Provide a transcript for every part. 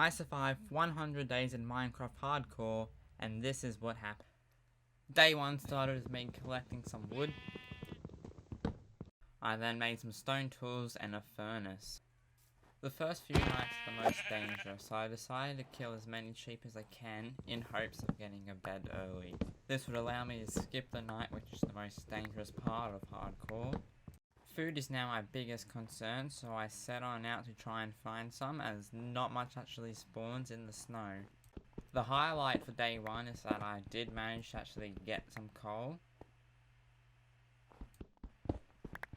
I survived 100 days in Minecraft Hardcore, and this is what happened. Day 1 started with me collecting some wood. I then made some stone tools and a furnace. The first few nights are the most dangerous, so I decided to kill as many sheep as I can in hopes of getting a bed early. This would allow me to skip the night, which is the most dangerous part of Hardcore. Food is now my biggest concern, so I set on out to try and find some, as not much actually spawns in the snow. The highlight for day 1 is that I did manage to actually get some coal.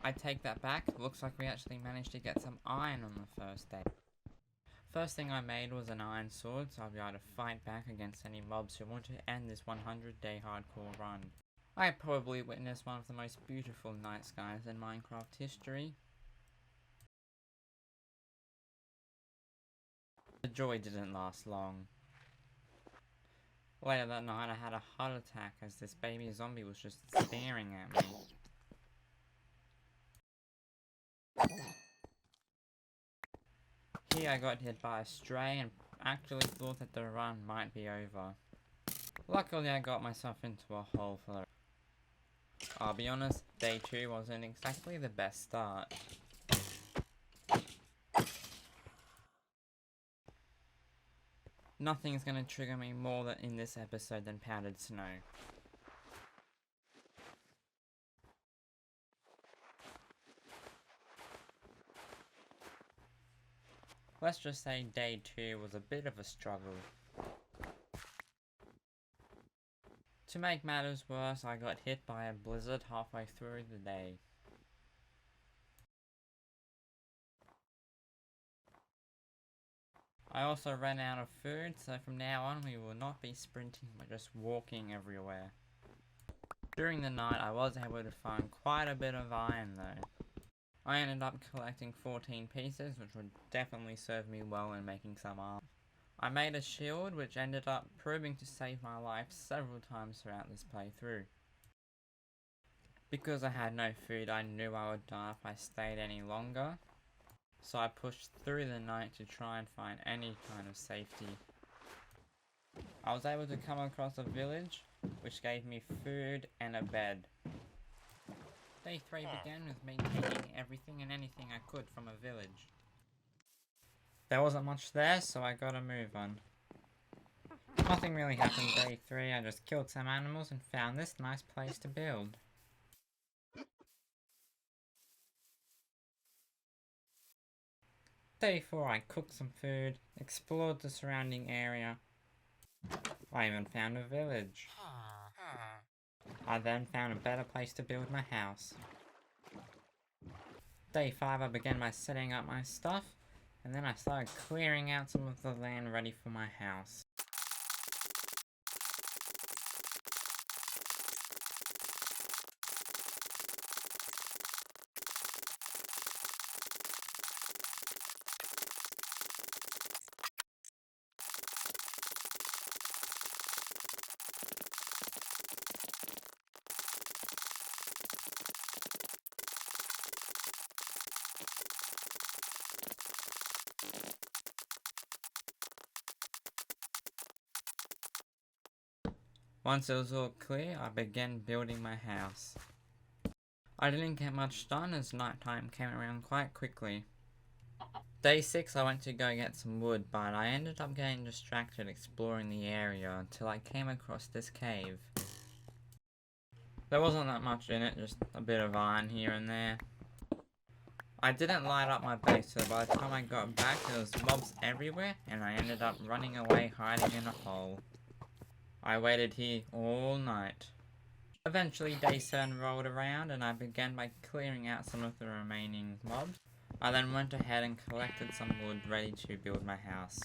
I take that back, looks like we actually managed to get some iron on the first day. First thing I made was an iron sword, so I'll be able to fight back against any mobs who want to end this 100-day hardcore run. I probably witnessed one of the most beautiful night skies in Minecraft history. The joy didn't last long. Later that night I had a heart attack as this baby zombie was just staring at me. Here I got hit by a stray and actually thought that the run might be over. Luckily I got myself into a hole for the... I'll be honest, day 2 wasn't exactly the best start. Nothing's gonna trigger me more than in this episode than powdered snow. Let's just say day 2 was a bit of a struggle. To make matters worse, I got hit by a blizzard halfway through the day. I also ran out of food, so from now on we will not be sprinting but just walking everywhere. During the night I was able to find quite a bit of iron though. I ended up collecting 14 pieces, which would definitely serve me well in making some armor. I made a shield which ended up proving to save my life several times throughout this playthrough. Because I had no food, I knew I would die if I stayed any longer, so I pushed through the night to try and find any kind of safety. I was able to come across a village, which gave me food and a bed. Day 3 began with me taking everything and anything I could from a village. There wasn't much there, so I got a move on. Nothing really happened day 3, I just killed some animals and found this nice place to build. Day 4 I cooked some food, explored the surrounding area. I even found a village. I then found a better place to build my house. Day 5 I began by setting up my stuff, and then I started clearing out some of the land ready for my house. Once it was all clear, I began building my house. I didn't get much done as nighttime came around quite quickly. Day 6 I went to go get some wood, but I ended up getting distracted exploring the area until I came across this cave. There wasn't that much in it, just a bit of iron here and there. I didn't light up my base, so by the time I got back there was mobs everywhere and I ended up running away hiding in a hole. I waited here all night. Eventually day 7 rolled around and I began by clearing out some of the remaining mobs. I then went ahead and collected some wood ready to build my house.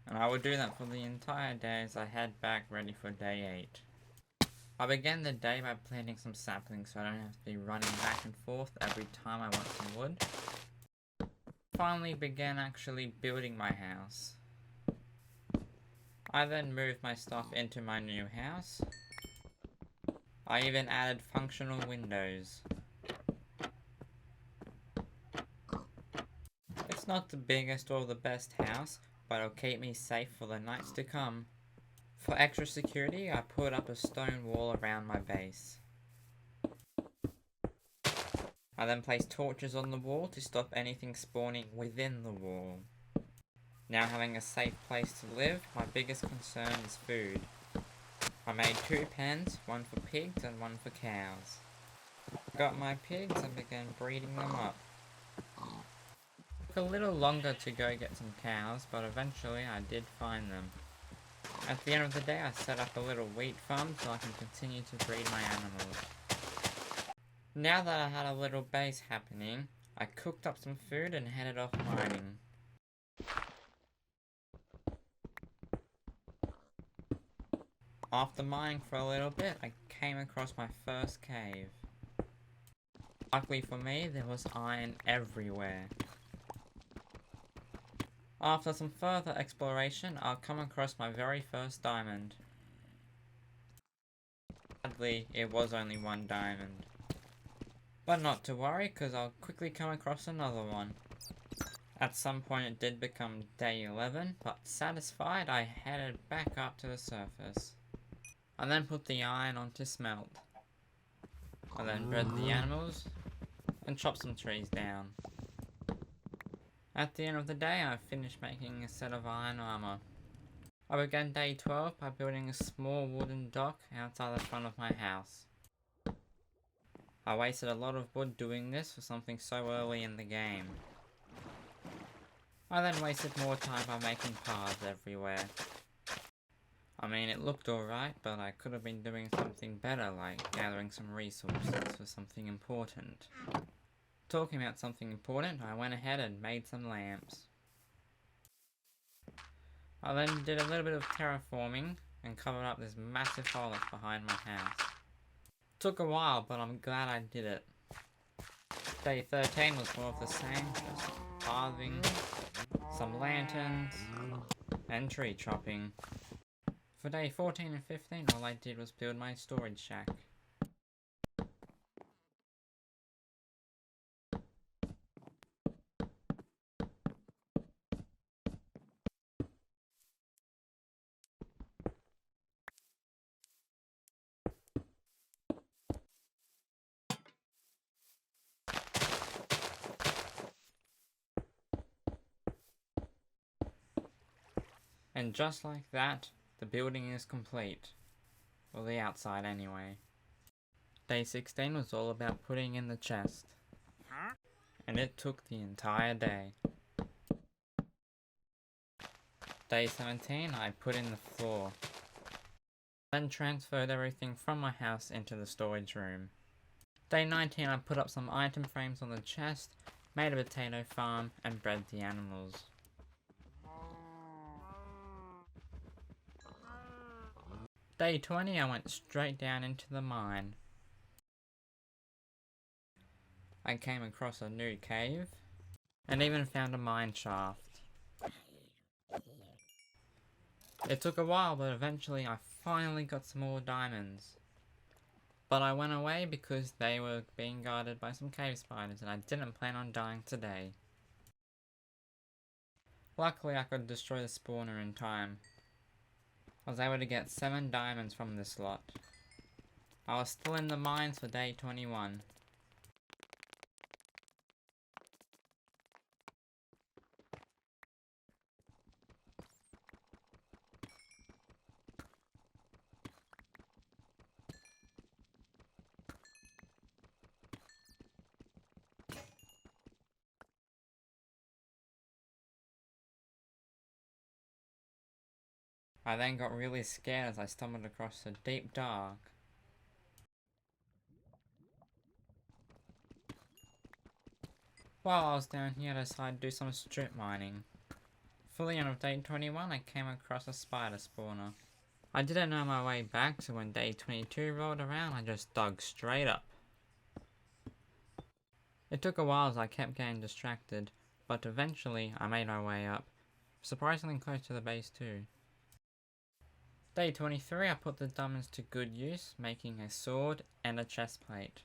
And I would do that for the entire day as I head back ready for day 8. I began the day by planting some saplings so I don't have to be running back and forth every time I want some wood. Finally began actually building my house. I then moved my stuff into my new house. I even added functional windows. It's not the biggest or the best house, but it'll keep me safe for the nights to come. For extra security, I put up a stone wall around my base. I then placed torches on the wall to stop anything spawning within the wall. Now having a safe place to live, my biggest concern is food. I made 2 pens, one for pigs and one for cows. I got my pigs and began breeding them up. It took a little longer to go get some cows, but eventually I did find them. At the end of the day, I set up a little wheat farm so I can continue to breed my animals. Now that I had a little base happening, I cooked up some food and headed off mining. After mining for a little bit, I came across my first cave. Luckily for me, there was iron everywhere. After some further exploration, I'll come across my very first diamond. Sadly, it was only 1 diamond. But not to worry, cause I'll quickly come across another one. At some point it did become day 11, but satisfied, I headed back up to the surface. I then put the iron on to smelt. I then bred the animals and chopped some trees down. At the end of the day, I finished making a set of iron armor. I began day 12 by building a small wooden dock outside the front of my house. I wasted a lot of wood doing this for something so early in the game. I then wasted more time by making paths everywhere. I mean, it looked alright, but I could have been doing something better, like gathering some resources for something important. Talking about something important, I went ahead and made some lamps. I then did a little bit of terraforming and covered up this massive hole that's behind my house. Took a while, but I'm glad I did it. Day 13 was more of the same, just carving, some lanterns, and tree chopping. For day 14 and 15, all I did was build my storage shack. And just like that, the building is complete. Well, the outside anyway. Day 16 was all about putting in the chest. And it took the entire day. Day 17, I put in the floor. Then transferred everything from my house into the storage room. Day 19, I put up some item frames on the chest, made a potato farm, and bred the animals. Day 20, I went straight down into the mine. I came across a new cave, and even found a mine shaft. It took a while, but eventually I finally got some more diamonds. But I went away because they were being guarded by some cave spiders and I didn't plan on dying today. Luckily I could destroy the spawner in time. I was able to get 7 diamonds from this lot. I was still in the mines for day 21. I then got really scared as I stumbled across a deep dark. While I was down here, I decided to do some strip mining. For the end of day 21, I came across a spider spawner. I didn't know my way back, so when day 22 rolled around, I just dug straight up. It took a while as I kept getting distracted, but eventually I made my way up, surprisingly close to the base too. Day 23, I put the diamonds to good use, making a sword and a chest plate.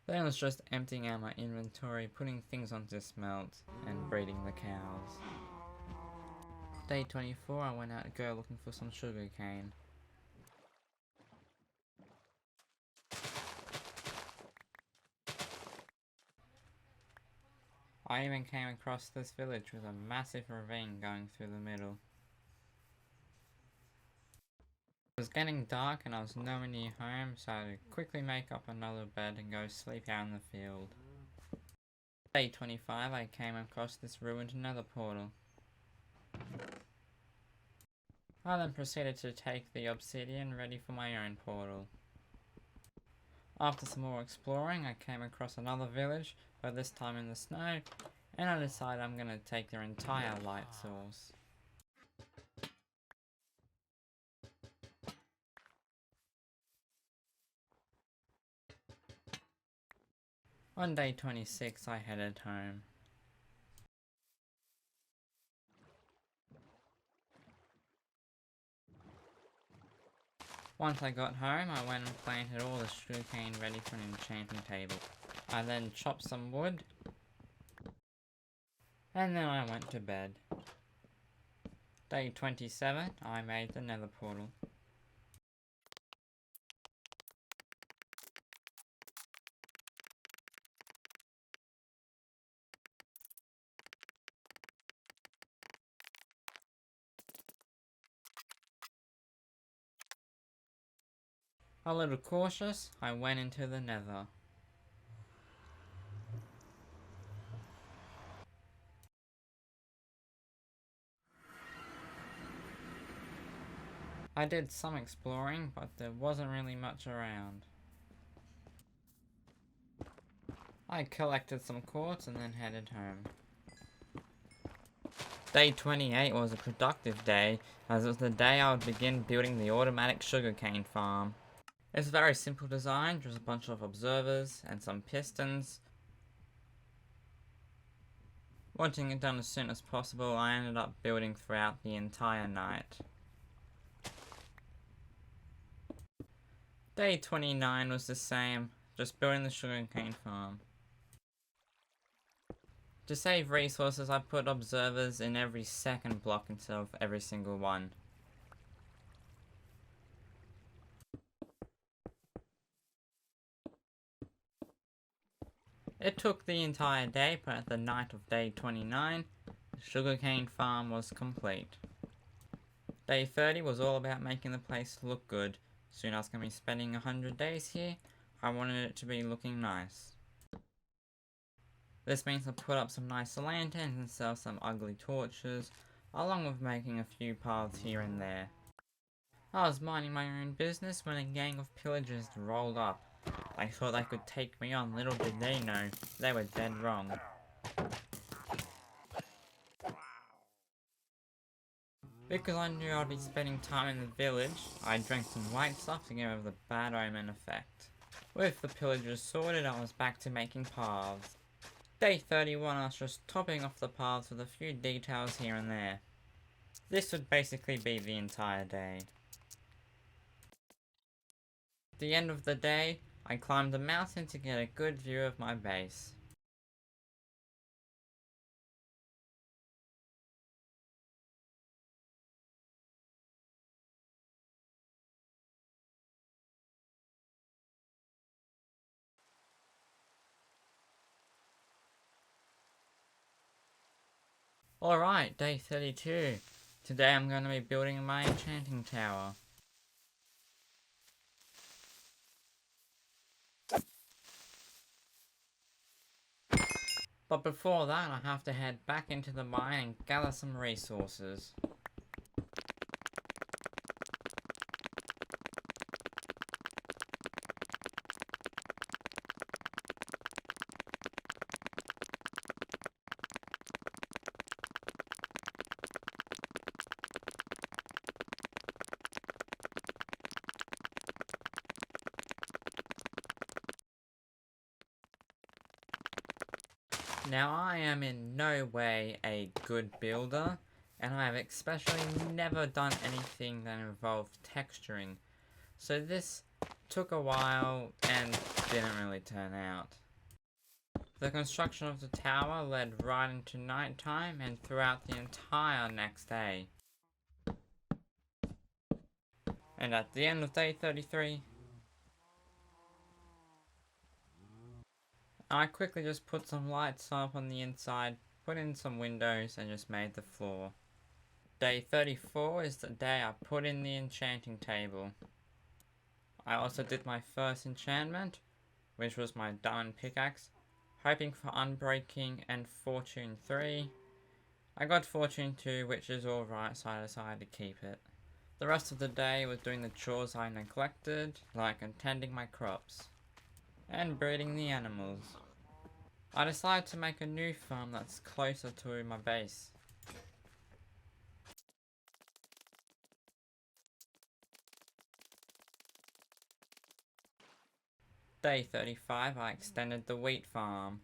Then I was just emptying out my inventory, putting things onto smelt, and breeding the cows. Day 24, I went out to go looking for some sugar cane. I even came across this village with a massive ravine going through the middle. It was getting dark and I was nowhere near home, so I had to quickly make up another bed and go sleep out in the field. Day 25, I came across this ruined nether portal. I then proceeded to take the obsidian ready for my own portal. After some more exploring, I came across another village, but this time in the snow, and I decided I'm going to take their entire light source. On day 26, I headed home. Once I got home, I went and planted all the sugarcane ready for an enchanting table. I then chopped some wood, and then I went to bed. Day 27, I made the nether portal. A little cautious, I went into the nether. I did some exploring, but there wasn't really much around. I collected some quartz and then headed home. Day 28 was a productive day, as it was the day I would begin building the automatic sugarcane farm. It's a very simple design, just a bunch of observers and some pistons. Wanting it done as soon as possible, I ended up building throughout the entire night. Day 29 was the same, just building the sugarcane farm. To save resources, I put observers in every second block instead of every single one. It took the entire day, but at the night of day 29, the sugarcane farm was complete. Day 30 was all about making the place look good. Soon I was going to be spending 100 days here, I wanted it to be looking nice. This means I put up some nice lanterns and sell some ugly torches, along with making a few paths here and there. I was minding my own business when a gang of pillagers rolled up. They thought they could take me on, little did they know, they were dead wrong. Because I knew I'd be spending time in the village, I drank some white stuff to get rid of the bad omen effect. With the pillagers sorted, I was back to making paths. Day 31, I was just topping off the paths with a few details here and there. This would basically be the entire day. At the end of the day, I climbed the mountain to get a good view of my base. Alright, day 32. Today I'm going to be building my enchanting tower. But before that, I have to head back into the mine and gather some resources. Now I am in no way a good builder, and I have especially never done anything that involved texturing. So this took a while and didn't really turn out. The construction of the tower led right into nighttime and throughout the entire next day. And at the end of day 33, I quickly just put some lights up on the inside, put in some windows, and just made the floor. Day 34 is the day I put in the enchanting table. I also did my first enchantment, which was my diamond pickaxe, hoping for unbreaking and fortune 3. I got fortune 2, which is alright, so I decided to keep it. The rest of the day was doing the chores I neglected, like tending my crops and breeding the animals. I decided to make a new farm that's closer to my base. Day 35, I extended the wheat farm.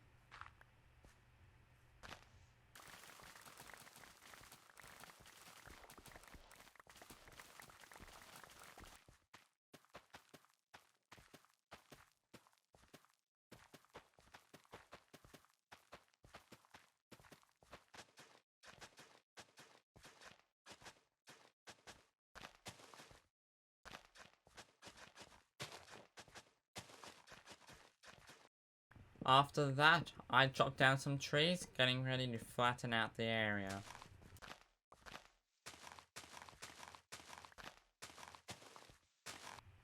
After that, I chopped down some trees, getting ready to flatten out the area.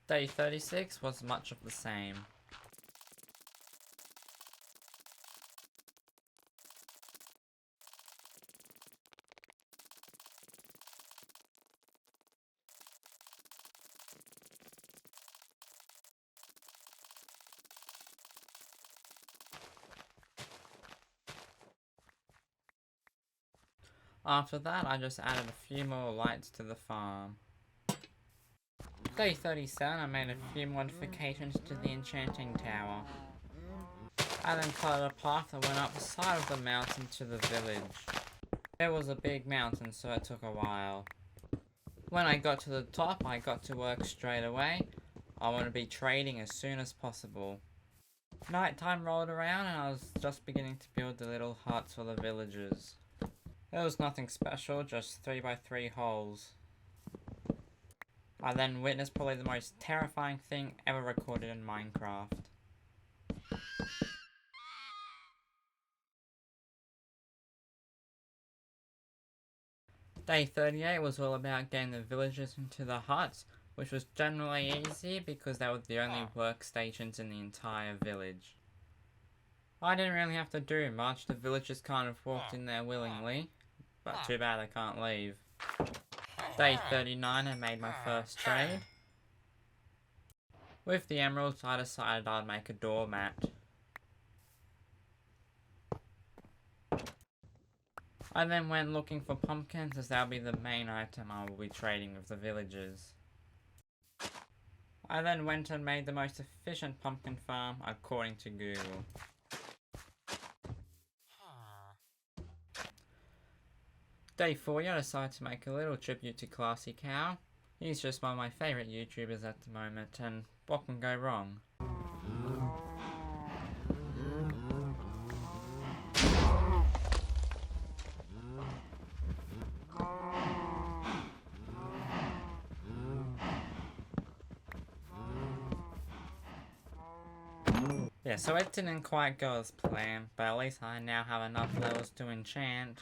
Day 36 was much of the same. After that, I just added a few more lights to the farm. Day 37, I made a few modifications to the enchanting tower. I then cut a path that went up the side of the mountain to the village. It was a big mountain, so it took a while. When I got to the top, I got to work straight away. I want to be trading as soon as possible. Nighttime rolled around and I was just beginning to build the little huts for the villagers. It was nothing special, just 3x3 holes. I then witnessed probably the most terrifying thing ever recorded in Minecraft. Day 38 was all about getting the villagers into the huts, which was generally easy because they were the only workstations in the entire village. I didn't really have to do much, the villagers kind of walked in there willingly, but too bad I can't leave. Day 39, I made my first trade. With the emeralds, I decided I'd make a doormat. I then went looking for pumpkins as that'll be the main item I will be trading with the villagers. I then went and made the most efficient pumpkin farm according to Google. Day 40, I decided to make a little tribute to Classy Cow. He's just one of my favourite YouTubers at the moment, and what can go wrong? Yeah, so it didn't quite go as planned, but at least I now have enough levels to enchant.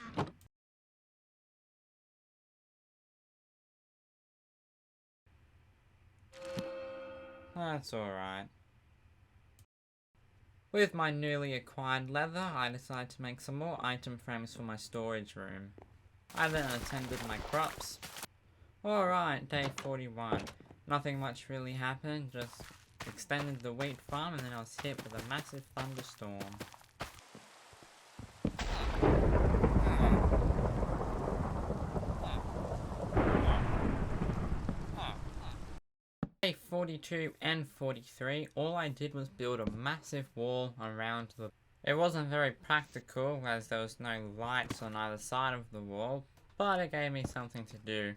That's alright. With my newly acquired leather, I decided to make some more item frames for my storage room. I then attended my crops. Alright, day 41. Nothing much really happened, just extended the wheat farm and then I was hit with a massive thunderstorm. Day 42 and 43, all I did was build a massive wall around the... It wasn't very practical as there was no lights on either side of the wall, but it gave me something to do.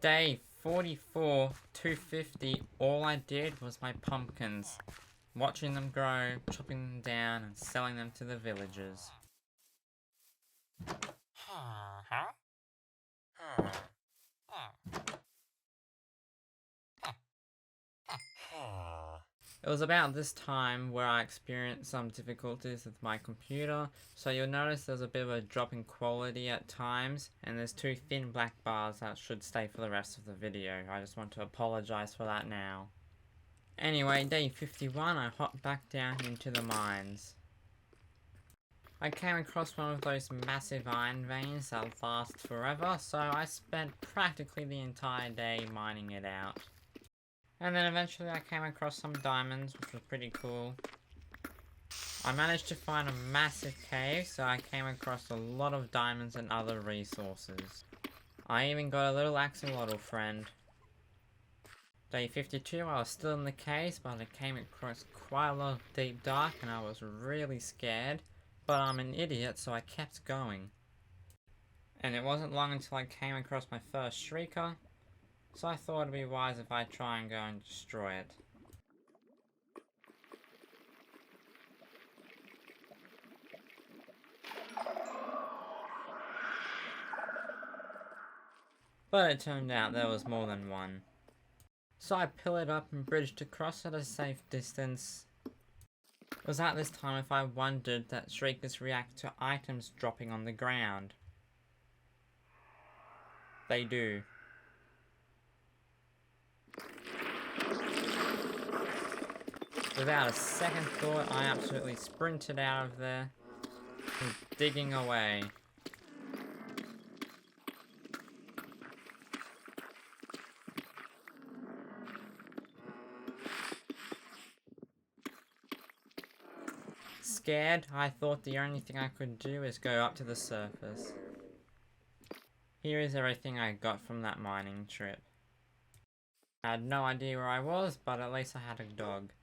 Day 44, 250, all I did was my pumpkins. Watching them grow, chopping them down, and selling them to the villagers. It was about this time where I experienced some difficulties with my computer, so you'll notice there's a bit of a drop in quality at times, and there's two thin black bars that should stay for the rest of the video. I just want to apologize for that now. Anyway, day 51, I hopped back down into the mines. I came across one of those massive iron veins that last forever, so I spent practically the entire day mining it out. And then eventually I came across some diamonds, which was pretty cool. I managed to find a massive cave, so I came across a lot of diamonds and other resources. I even got a little axolotl friend. Day 52, I was still in the caves, but I came across quite a lot of deep dark and I was really scared. But I'm an idiot, so I kept going. And it wasn't long until I came across my first shrieker, so I thought it'd be wise if I try and go and destroy it. But it turned out there was more than one. So I pillared up and bridged across at a safe distance. It was at this time if I wondered that shriekers react to items dropping on the ground. They do. Without a second thought, I absolutely sprinted out of there, digging away. Scared, I thought the only thing I could do is go up to the surface. Here is everything I got from that mining trip. I had no idea where I was, but at least I had a dog.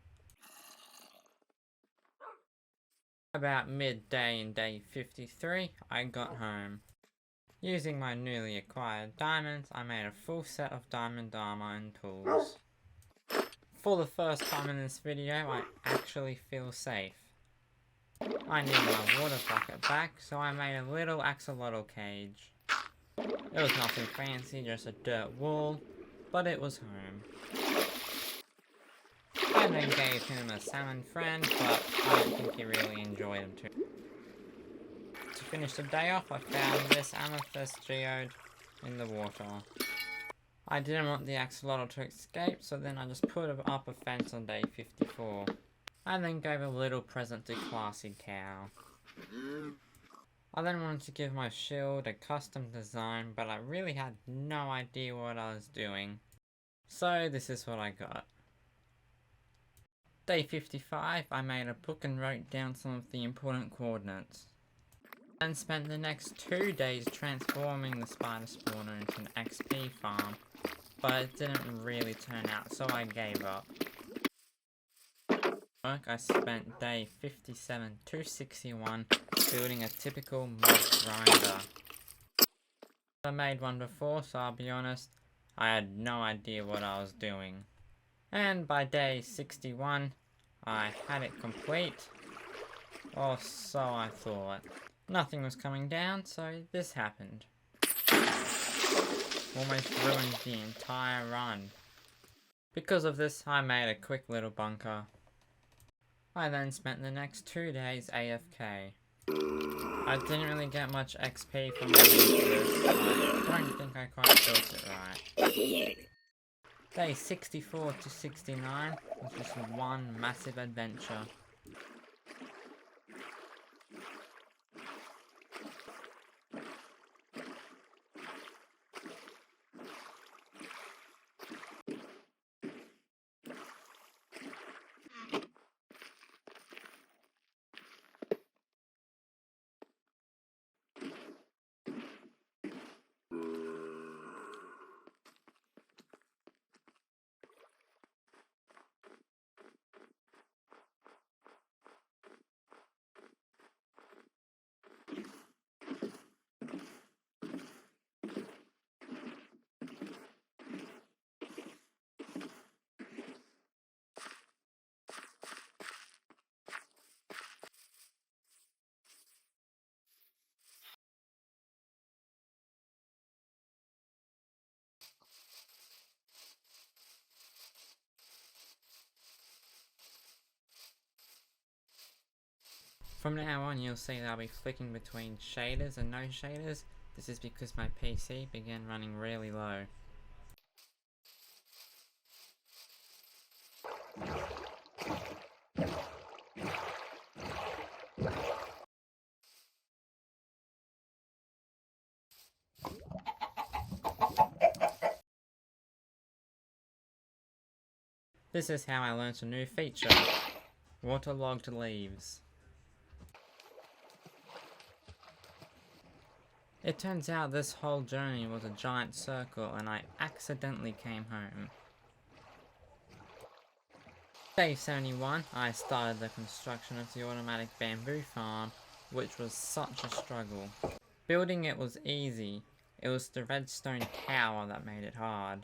About midday in day 53, I got home. Using my newly acquired diamonds, I made a full set of diamond armor and tools. For the first time in this video, I actually feel safe. I need my water bucket back, so I made a little axolotl cage. It was nothing fancy, just a dirt wall, but it was home. I then gave him a salmon friend, but I don't think he really enjoyed him too. To finish the day off, I found this amethyst geode in the water. I didn't want the axolotl to escape, so then I just put up a fence on day 54. I then gave a little present to Classy Cow. I then wanted to give my shield a custom design, but I really had no idea what I was doing. So this is what I got. Day 55, I made a book and wrote down some of the important coordinates. Then spent the next 2 days transforming the spider spawner into an XP farm, but it didn't really turn out, so I gave up. I spent day 57 to 61 building a typical mod grinder. I made one before, so I'll be honest, I had no idea what I was doing. And by day 61, I had it complete. Or so I thought. Nothing was coming down, so this happened. Almost ruined the entire run. Because of this, I made a quick little bunker. I then spent the next 2 days AFK. I didn't really get much XP from this, but I don't think I quite built it right. Day 64 to 69 was just one massive adventure. From now on you'll see that I'll be flicking between shaders and no shaders. This is because my PC began running really low. This is how I learnt a new feature, waterlogged leaves. It turns out this whole journey was a giant circle and I accidentally came home. Day 71, I started the construction of the automatic bamboo farm, which was such a struggle. Building it was easy, it was the redstone tower that made it hard.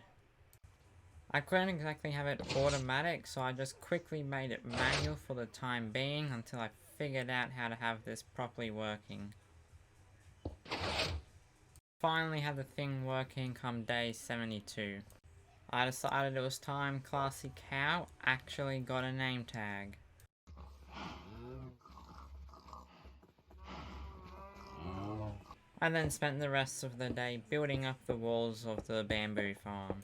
I couldn't exactly have it automatic, so I just quickly made it manual for the time being until I figured out how to have this properly working. Finally had the thing working come day 72. I decided it was time Classy Cow actually got a name tag. I then spent the rest of the day building up the walls of the bamboo farm.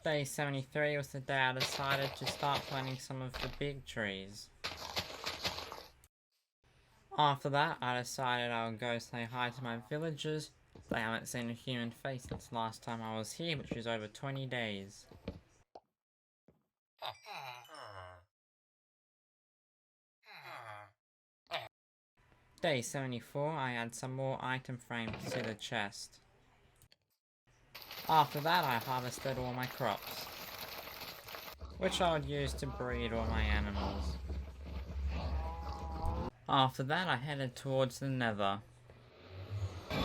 Day 73 was the day I decided to start planting some of the big trees. After that, I decided I would go say hi to my villagers. They haven't seen a human face since last time I was here, which was over 20 days. Day 74, I add some more item frames to the chest. After that, I harvested all my crops, which I would use to breed all my animals. After that, I headed towards the Nether.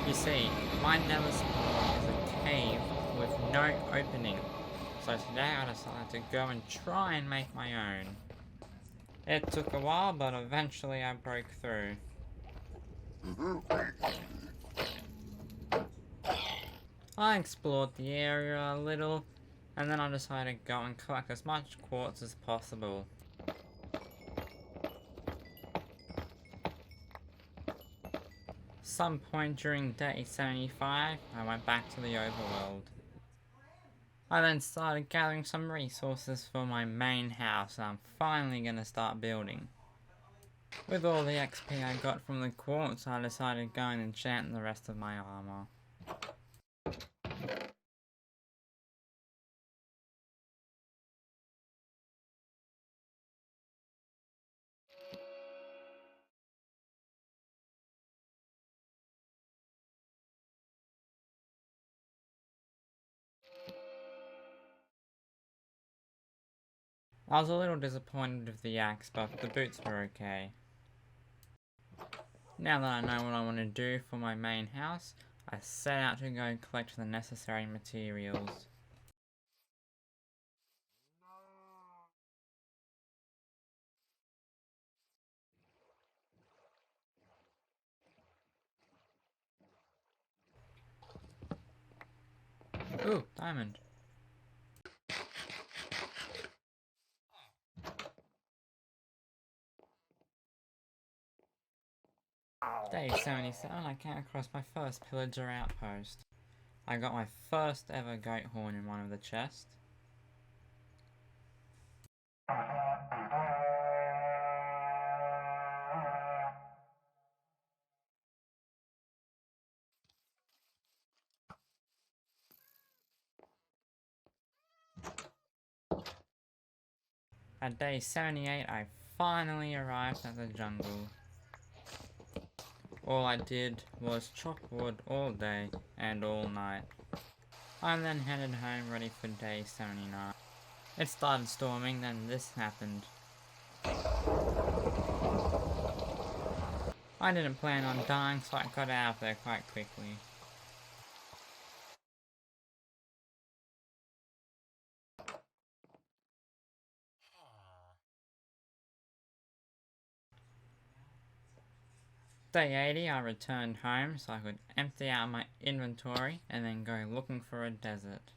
You see, my Nether spawn is a cave with no opening, so today I decided to go and try and make my own. It took a while, but eventually I broke through. I explored the area a little, and then I decided to go and collect as much quartz as possible. Some point during day 75, I went back to the overworld. I then started gathering some resources for my main house I'm finally gonna start building. With all the XP I got from the quartz, I decided to go and enchant the rest of my armor. I was a little disappointed with the axe, but the boots were okay. Now that I know what I want to do for my main house, I set out to go collect the necessary materials. Ooh, diamond. Day 77, I came across my first pillager outpost. I got my first ever goat horn in one of the chests. At day 78, I finally arrived at the jungle. All I did was chop wood all day and all night. I then headed home ready for day 79. It started storming, then this happened. I didn't plan on dying, so I got out of there quite quickly. Day 80, I returned home so I could empty out my inventory and then go looking for a desert.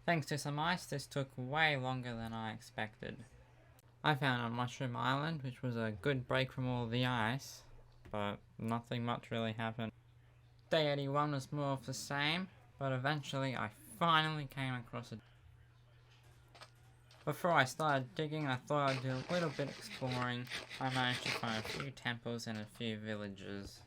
Thanks to some ice, this took way longer than I expected. I found a mushroom island, which was a good break from all the ice, but nothing much really happened. Day 81 was more of the same, but eventually I finally came across it. Before I started digging, I thought I'd do a little bit exploring. I managed to find a few temples and a few villages.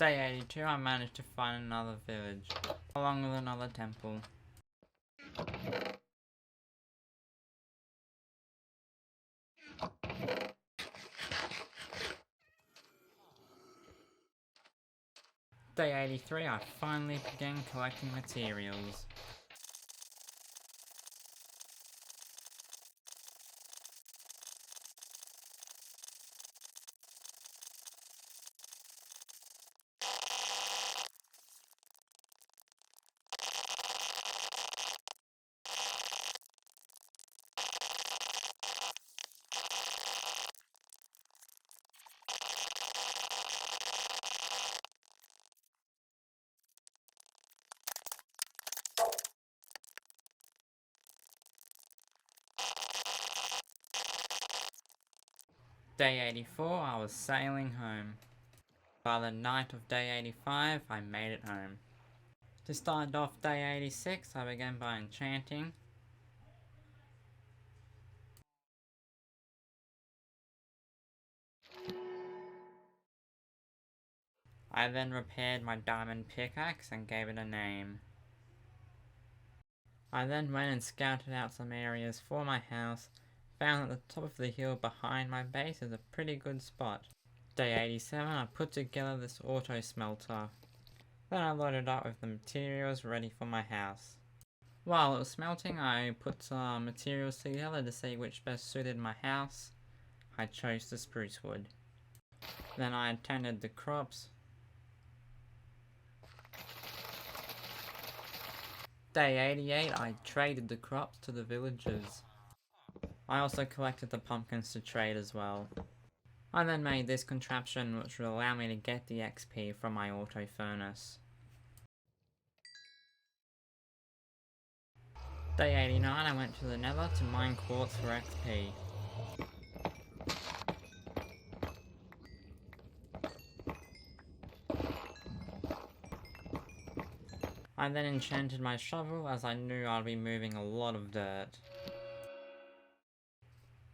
Day 82, I managed to find another village, along with another temple. Day 83, I finally began collecting materials. Day 84, I was sailing home. By the night of day 85, I made it home. To start off day 86, I began by enchanting. I then repaired my diamond pickaxe and gave it a name. I then went and scouted out some areas for my house, found that the top of the hill behind my base is a pretty good spot. Day 87, I put together this auto smelter. Then I loaded up with the materials ready for my house. While it was smelting, I put some materials together to see which best suited my house. I chose the spruce wood. Then I tended the crops. Day 88, I traded the crops to the villagers. I also collected the pumpkins to trade as well. I then made this contraption which will allow me to get the XP from my auto furnace. Day 89, I went to the Nether to mine quartz for XP. I then enchanted my shovel as I knew I'd be moving a lot of dirt.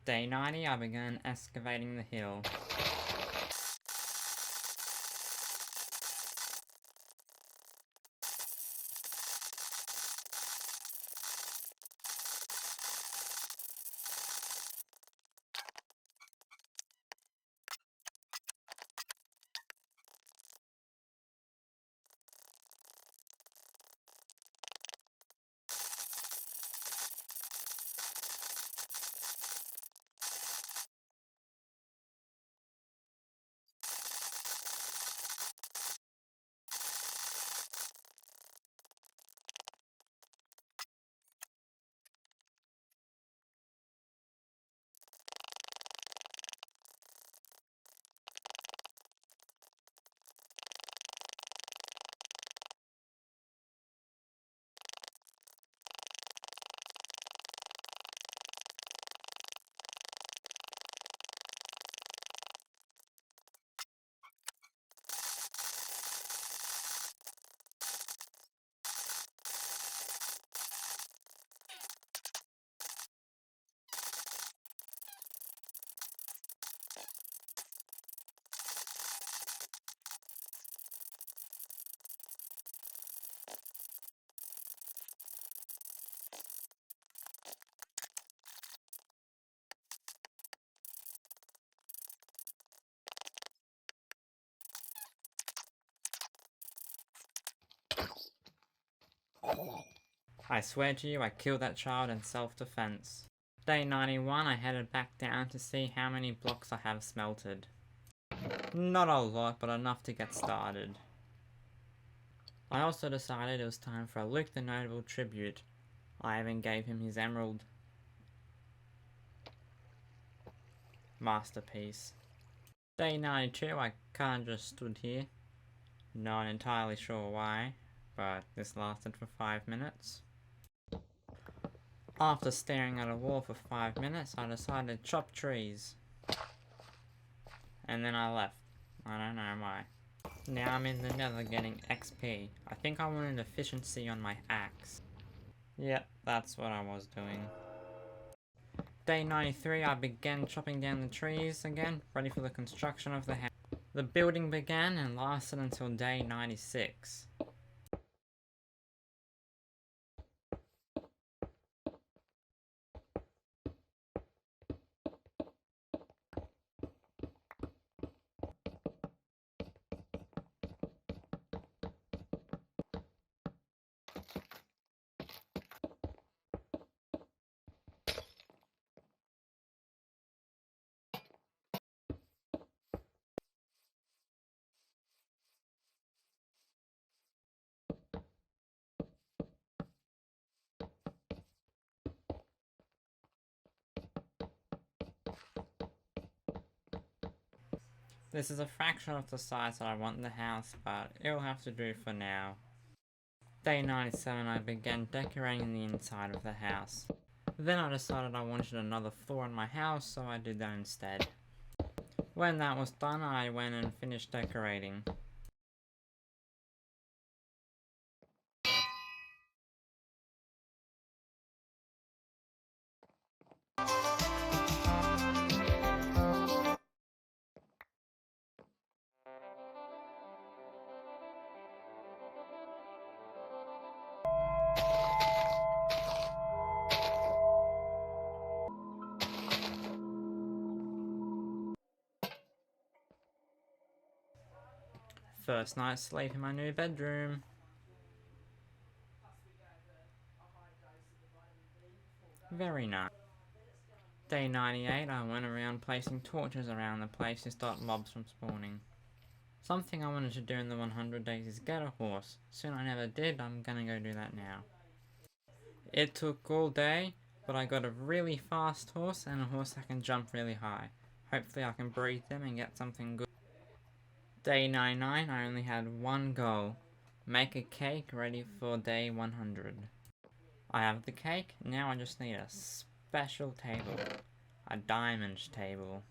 Day 90, I began excavating the hill. I swear to you, I killed that child in self-defense. Day 91, I headed back down to see how many blocks I have smelted. Not a lot, but enough to get started. I also decided it was time for a Luke the Notable tribute. I even gave him his emerald. Masterpiece. Day 92, I kinda just stood here. Not entirely sure why, but this lasted for 5 minutes. After staring at a wall for 5 minutes, I decided to chop trees. And then I left. I don't know why. Now I'm in the nether getting XP. I think I wanted efficiency on my axe. Yep, that's what I was doing. Day 93, I began chopping down the trees again, ready for the construction of the house. The building began and lasted until day 96. This is a fraction of the size that I want in the house, but it'll have to do for now. Day 97, I began decorating the inside of the house. Then I decided I wanted another floor in my house, so I did that instead. When that was done, I went and finished decorating. First night's sleep in my new bedroom. Very nice. Day 98, I went around placing torches around the place to stop mobs from spawning. Something I wanted to do in the 100 days is get a horse. Soon I never did, I'm gonna go do that now. It took all day, but I got a really fast horse and a horse that can jump really high. Hopefully I can breed them and get something good. Day 99, I only had one goal. Make a cake ready for day 100. I have the cake, now I just need a special table. A diamond table.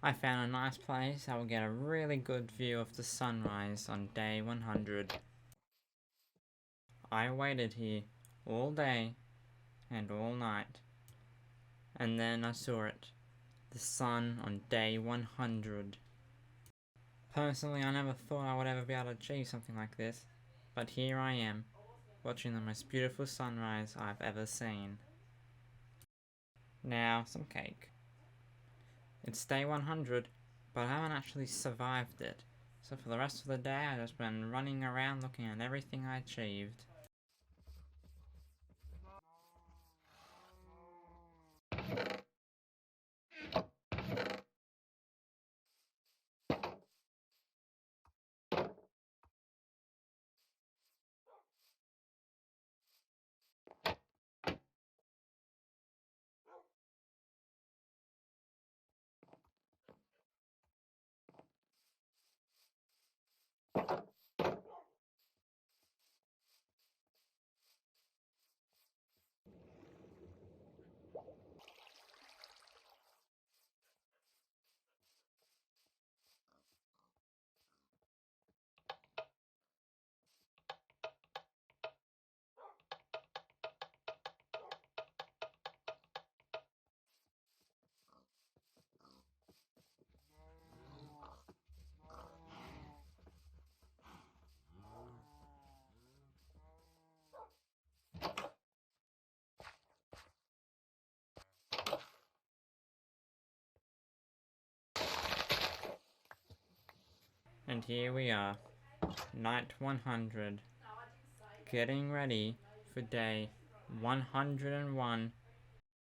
I found a nice place, I will get a really good view of the sunrise on day 100. I waited here all day and all night. And then I saw it. The sun on day 100. Personally, I never thought I would ever be able to achieve something like this, but here I am, watching the most beautiful sunrise I've ever seen. Now, some cake. It's day 100, but I haven't actually survived it, so for the rest of the day I've just been running around looking at everything I achieved. And here we are, night 100, getting ready for day 101